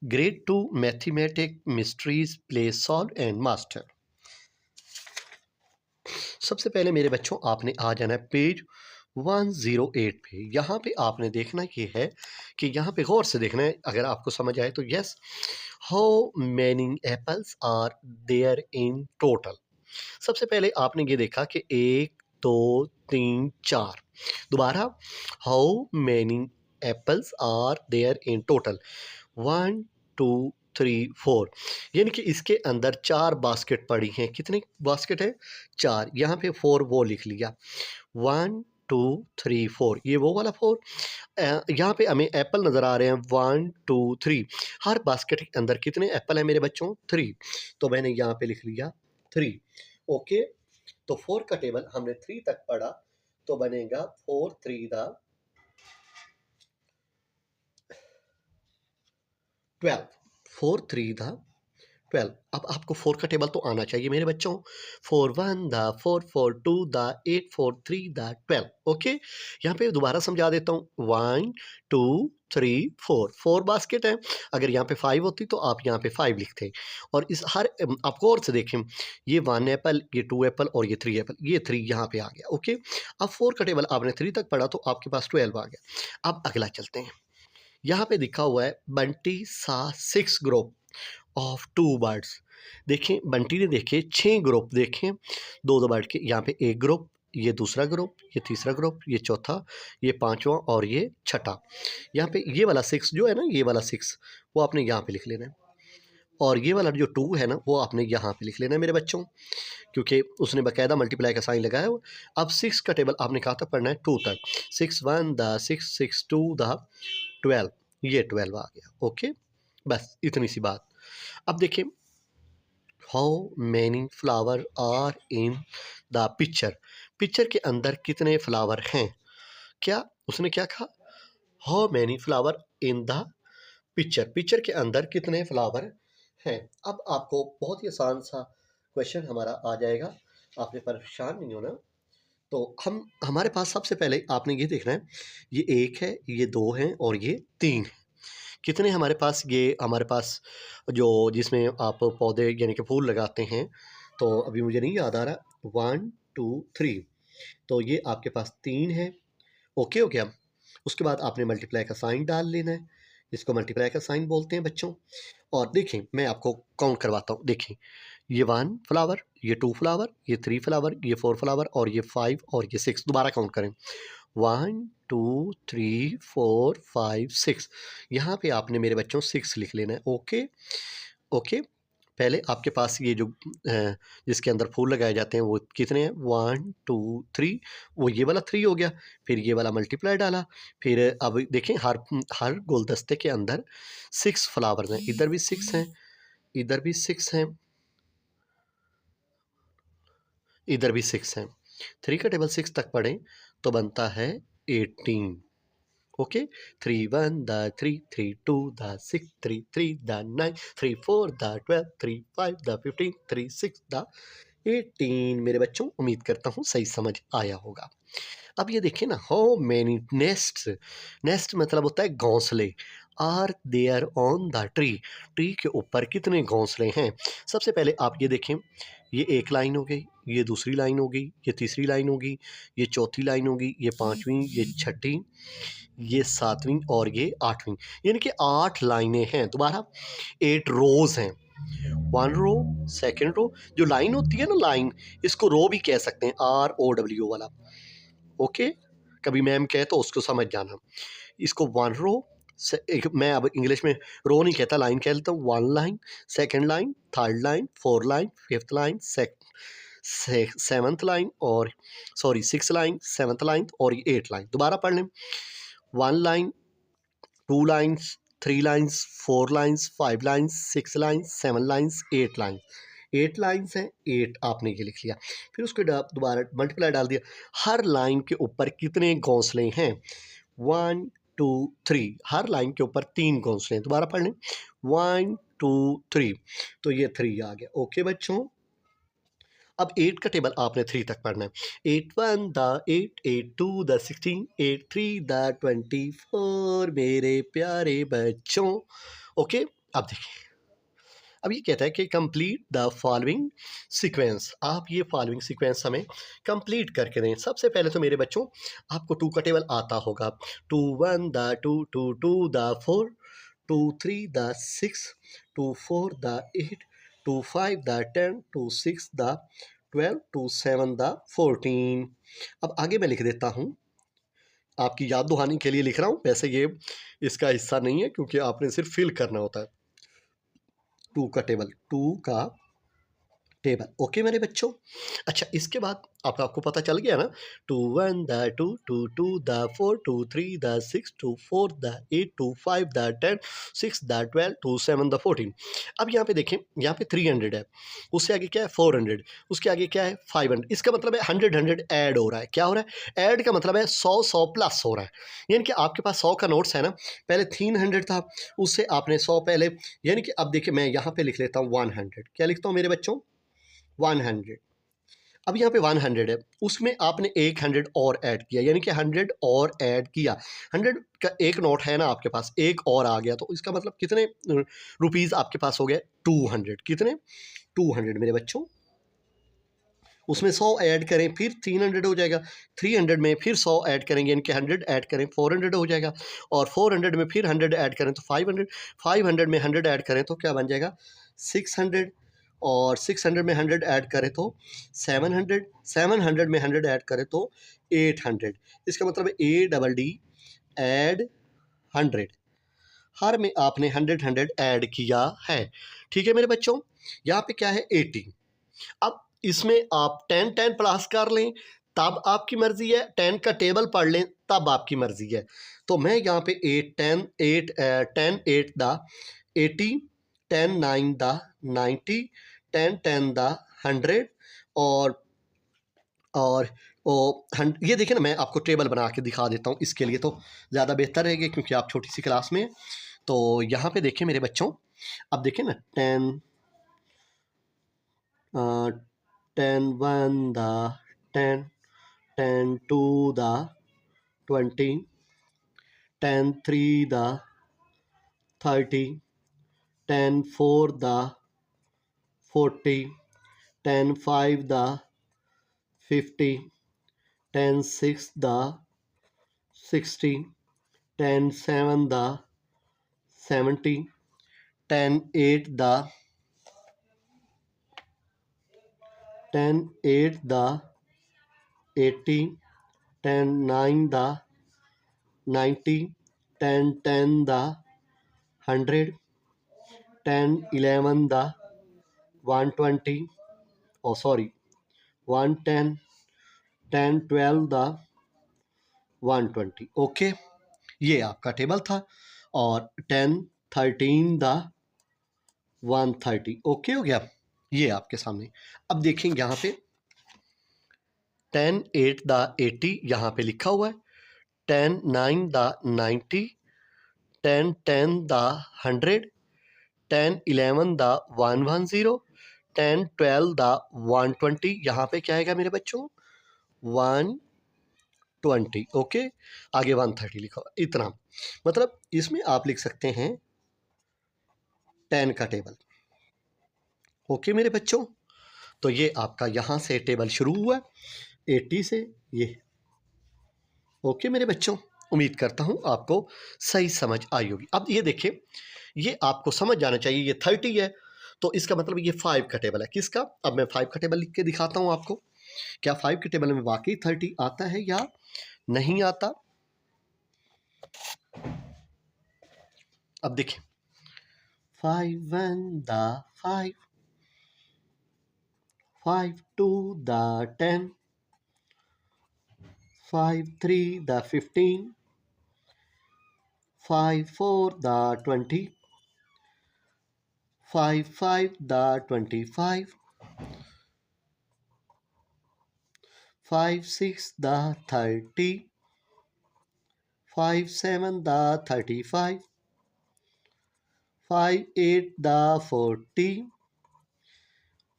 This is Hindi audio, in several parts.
Grade 2 mathematic mysteries play solve and master. सबसे पहले मेरे बच्चों आपने आ जाना है पेज 108 पे। यहाँ पे आपने देखना ये है कि यहाँ पे गौर से देखना है, अगर आपको समझ आए तो yes. How many apples are there in total. सबसे पहले आपने ये देखा कि 1 2 3 4। दोबारा, how many apples are there in total. 1 2 3 4, यानी कि इसके अंदर 4 बास्केट पड़ी हैं। कितनी बास्केट है? 4। यहाँ पे 4 वो लिख लिया। 1 2 3 4, ये वो वाला 4। यहाँ पे हमें एप्पल नज़र आ रहे हैं 1 2 3। हर बास्केट के अंदर कितने एप्पल हैं मेरे बच्चों? 3। तो मैंने यहाँ पे लिख लिया 3। ओके, तो 4 का टेबल हमने 3 तक पढ़ा, तो बनेगा 4 3 दा 12। 4 3 दा 12। अब आपको 4 का टेबल तो आना चाहिए मेरे बच्चों। 4 1 दा 4 4 2 दा 8 4 3 दा 12। ओके, यहाँ पे दोबारा समझा देता हूँ। 1 2 3 4, 4 बास्केट है। अगर यहाँ पे 5 होती तो आप यहाँ पे 5 लिखते। और इस हर आप गौर से देखें, ये 1 एप्पल, ये 2 एप्पल और ये 3 एप्पल, ये 3 यहाँ पे आ गया। ओके, अब 4 का टेबल आपने 3 तक पढ़ा तो आपके पास 12 आ गया। अब अगला चलते हैं। यहाँ पे लिखा हुआ है बंटी सा 6 ग्रुप ऑफ 2 बर्ड्स। देखें, बंटी ने देखे 6 ग्रुप देखें, दो बर्ड के। यहाँ पे एक ग्रुप, ये दूसरा ग्रुप, ये तीसरा ग्रुप, ये चौथा, ये पांचवा और ये छठा। यहाँ पे ये वाला 6 जो है ना, ये वाला 6 वो आपने यहाँ पे लिख लेना है। और ये वाला जो 2 है ना, वो आपने यहाँ पे लिख लेना है मेरे बच्चों, क्योंकि उसने बाकायदा मल्टीप्लाई का साइन लगाया हुआ। अब 6 का टेबल आपने कहाँ तक पढ़ना है? 2 तक। 6 1 द 6 6 2 द 12, ये 12 आ गया। ओके, बस इतनी सी बात। अब देखिए, how many flower are in the picture. Picture के अंदर कितने फ्लावर हैं? क्या उसने क्या कहा? How many flower in the picture. Picture के अंदर कितने फ्लावर हैं? अब आपको बहुत ही आसान सा क्वेश्चन हमारा आ जाएगा, आपने परेशान नहीं होना। तो हमारे पास सबसे पहले आपने ये देखना है, ये 1 है, ये 2 हैं और ये 3 है। कितने हमारे पास? ये हमारे पास जो जिसमें आप पौधे यानी कि फूल लगाते हैं, तो अभी मुझे नहीं याद आ रहा। 1 2 3, तो ये आपके पास 3 है। ओके हो गया। उसके बाद आपने मल्टीप्लाई का साइन डाल लेना है, जिसको मल्टीप्लाई का साइन बोलते हैं बच्चों। और देखें, मैं आपको काउंट करवाता हूँ। देखें, ये 1 फ्लावर, ये 2 फ्लावर, ये 3 फ्लावर, ये 4 फ्लावर और ये 5 और ये 6। दोबारा काउंट करें। 1 2 3 4 5 6। यहाँ पे आपने मेरे बच्चों 6 लिख लेना है। ओके ओके, पहले आपके पास ये जो जिसके अंदर फूल लगाए जाते हैं वो कितने हैं? 1 2 3, वो ये वाला 3 हो गया। फिर ये वाला मल्टीप्लाई डाला। फिर अब देखें, हर गुलदस्ते के अंदर 6 फ्लावर्स हैं। इधर भी 6 हैं, इधर भी 6 हैं, इधर भी 6 हैं। 3 का टेबल 6 तक पढ़ें तो बनता है 18। Okay, 3 1 the 3 3 2 the 6 3 3 the 9 3 4 the 12 3 5 the 15 3 6 the 18। मेरे बच्चों, उम्मीद करता हूँ सही समझ आया होगा। अब ये देखिए ना, हाउ मैनी नेस्ट। नेस्ट मतलब होता है घोंसले। Are there on the tree. Tree के ऊपर कितने घोंसले हैं? सबसे पहले आप ये देखें, ये एक लाइन हो गई, ये दूसरी लाइन हो गई, ये तीसरी लाइन होगी, ये चौथी लाइन होगी, ये पांचवी, ये छठी, ये सातवीं और ये आठवीं, यानी कि 8 लाइनें हैं। दोबारा, 8 रोज हैं। 1 रो, सेकेंड रो। जो लाइन होती है ना, लाइन, इसको रो भी कह सकते हैं, ROW वाला। ओके, कभी मैम कहे तो उसको समझ जाना। इसको 1 रो, मैं अब इंग्लिश में रो नहीं कहता, लाइन कह लेता हूँ। 1 line, second line, third line, 4 line, 5th line, 7th line और सॉरी 6 लाइन, 7th लाइन और ये 8 लाइन। दोबारा पढ़ लें। 1 line, 2 lines, 3 lines, 4 lines, 5 lines, 6 lines, 7 lines, 8 lines. 8 lines हैं, 8 आपने ये लिख लिया। फिर उसके दोबारा मल्टीप्लाई डाल दिया। हर लाइन के ऊपर कितने घोंसले हैं? 1 2 3, हर लाइन के ऊपर 3 घोंसले हैं। दोबारा पढ़ लें। 1 2 3, तो ये 3 आ गया। ओके बच्चों, अब 8 का टेबल आपने 3 तक पढ़ना है। 8 1 द 8 8 2 द 16 8 3 द 24 मेरे प्यारे बच्चों। ओके, अब देखिए, अब ये कहता है कि कंप्लीट द फॉलोइंग सीक्वेंस। आप ये फॉलोइंग सीक्वेंस हमें कंप्लीट करके दें। सबसे पहले तो मेरे बच्चों आपको टू का टेबल आता होगा। Two one the two, two two the four, two three the six, two four the eight, two five the 10, two six the 12, two seven the 14। अब आगे मैं लिख देता हूँ, आपकी याद दहानी के लिए लिख रहा हूँ। वैसे ये इसका हिस्सा नहीं है क्योंकि आपने सिर्फ फिल करना होता है। टू का टेबल, टू का टेबल। ओके मेरे बच्चों। अच्छा, इसके बाद आपको पता चल गया ना। Two one the two, two two the four, two three the six, two four the eight, two five the 10, six the 12, two seven the 14। अब यहाँ पे देखें, यहाँ पे 300 है, उससे आगे क्या है 400, उसके आगे क्या है 500। इसका मतलब है 100 ऐड हो रहा है। क्या हो रहा है? ऐड का मतलब है 100 प्लस हो रहा है। यानी कि आपके पास 100 का नोट्स है ना, पहले 300 था, उससे आपने 100 पहले, यानी कि अब देखिए मैं यहाँ पे लिख लेता हूँ 100। क्या लिखता हूँ मेरे बच्चों? 100। अब यहाँ पे 100 है, उसमें आपने एक 100 और ऐड किया, यानी कि 100 और ऐड किया। 100 का एक नोट है ना आपके पास, एक और आ गया, तो इसका मतलब कितने रुपीज़ आपके पास हो गए? 200। कितने? 200 मेरे बच्चों। उसमें 100 ऐड करें फिर 300 हो जाएगा। 300 में फिर 100 ऐड करेंगे, यानी कि 100 ऐड करें 400 हो जाएगा। और 400 में फिर 100 ऐड करें तो 500। 500 में 100 ऐड करें तो क्या बन जाएगा? 600। और 600 में 100 ऐड करें तो 700। 700 में 100 ऐड करें तो 800। इसका मतलब है ADD ऐड 100। हर में आपने 100 ऐड किया है। ठीक है मेरे बच्चों। यहाँ पे क्या है 80। अब इसमें आप 10 प्लस कर लें तब आपकी मर्जी है, 10 का टेबल पढ़ लें तब आपकी मर्जी है। तो मैं यहाँ पे 10 8 द 80, 10 9 द 90, 10 10 द 100। और और ये देखिए ना, मैं आपको टेबल बना के दिखा देता हूँ, इसके लिए तो ज़्यादा बेहतर रहेगा क्योंकि आप छोटी सी क्लास में हैं। तो यहाँ पे देखिए मेरे बच्चों, अब देखिए ना 10 1 the 10, 10 2 the 20, 10 3 the 30, 10 4 the 40, 10 5 the 50, 10 6 the 60, 10 7 the 70, 10 8 the 80, 10 9 the 90, 10 10 the 100, 10 11 the 120, oh sorry 110, 10 12 the 120। Okay, ये आपका टेबल था। और 10 13 द 130। ओके हो गया, ये आपके सामने। अब देखेंगे यहाँ पे 10 8 द 80 यहाँ पे लिखा हुआ है। 10 9 द 90, 10 10 द 100, 10 11 द 110, 10 12 द 120। यहाँ पे क्या आएगा मेरे बच्चों? 120। ओके, आगे 130 लिखा हुआ। इतना मतलब इसमें आप लिख सकते हैं 10 का टेबल। ओके मेरे बच्चों, तो ये आपका यहाँ से टेबल शुरू हुआ 80 से ये। ओके मेरे बच्चों, उम्मीद करता हूँ आपको सही समझ आई होगी। अब ये देखिए, ये आपको समझ जाना चाहिए, ये 30 है तो इसका मतलब ये 5 का टेबल है। किसका? अब मैं 5 का टेबल लिख के दिखाता हूँ आपको। क्या 5 के टेबल में वाकई 30 आता है या नहीं आता? अब देखिए 5 1 the 5, 5 2 the 10, 5 3 the 15, 5 4 the 20, 5 5 the 25, 5 6 the 30, 5 7 the 35, 5 8 the 40,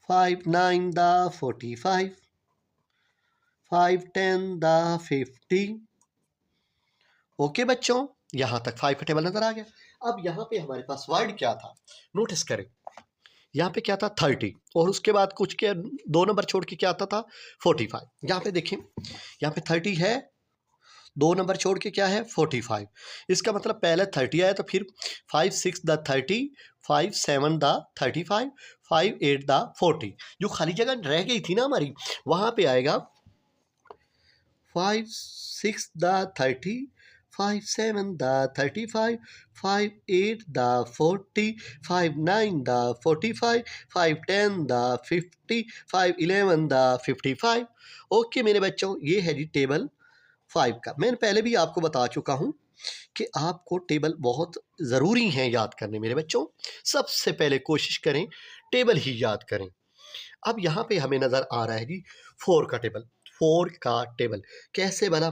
5 9 the 45, 5 10 the 50। Okay बच्चों, यहाँ तक 5 का टेबल नजर आ गया। अब यहाँ पे हमारे पास वर्ड क्या था, नोटिस करें। यहाँ पे क्या था 30 और उसके बाद कुछ के 2 नंबर छोड़ के क्या आता था 45। यहाँ पे देखें, यहाँ पे 30 है, 2 नंबर छोड़ के क्या है 45। इसका मतलब पहले 30 आया तो फिर 5 6 द 30, 5 7 द 35, 5 8 द 40। जो खाली जगह रह गई थी ना हमारी, वहाँ पे आएगा 5 6 the 30, 5 7 the 35, 5 8 the 40, 5 9 the 45, 5 10 the 50, 5 11 the 55। Okay मेरे बच्चों, ये है जी टेबल 5 का। मैंने पहले भी आपको बता चुका हूँ कि आपको टेबल बहुत ज़रूरी हैं याद करने मेरे बच्चों। सबसे पहले कोशिश करें टेबल ही याद करें। अब यहाँ पे हमें नज़र आ रहा है जी 4 का टेबल। 4 का टेबल कैसे बना,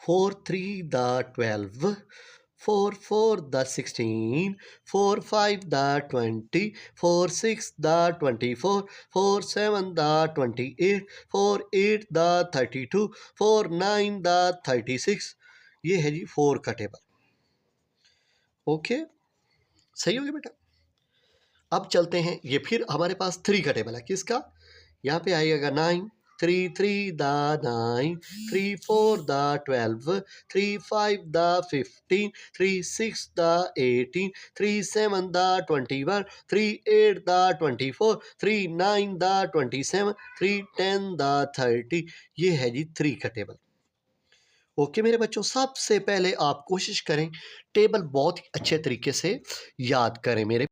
4 3 the 12, 4 4 the 16, 4 5 the 20, 4 6 the 24, 4 7 the 28, 4 8 the 32, 4 9 the 36। ये है जी 4 का टेबल। ओके, सही हो गया बेटा। अब चलते हैं, ये फिर हमारे पास 3 का टेबल है, किसका, यहाँ पे आएगा 9, 3 3 the 9, 3 4 the 12, 3 5 the 15, 3 6 the 18, 3 7 the 21, 3 8 the 24, 3 9 the 27, 3 10 the 30। ये है जी 3 का टेबल। ओके मेरे बच्चों, सबसे पहले आप कोशिश करें टेबल बहुत अच्छे तरीके से याद करें मेरे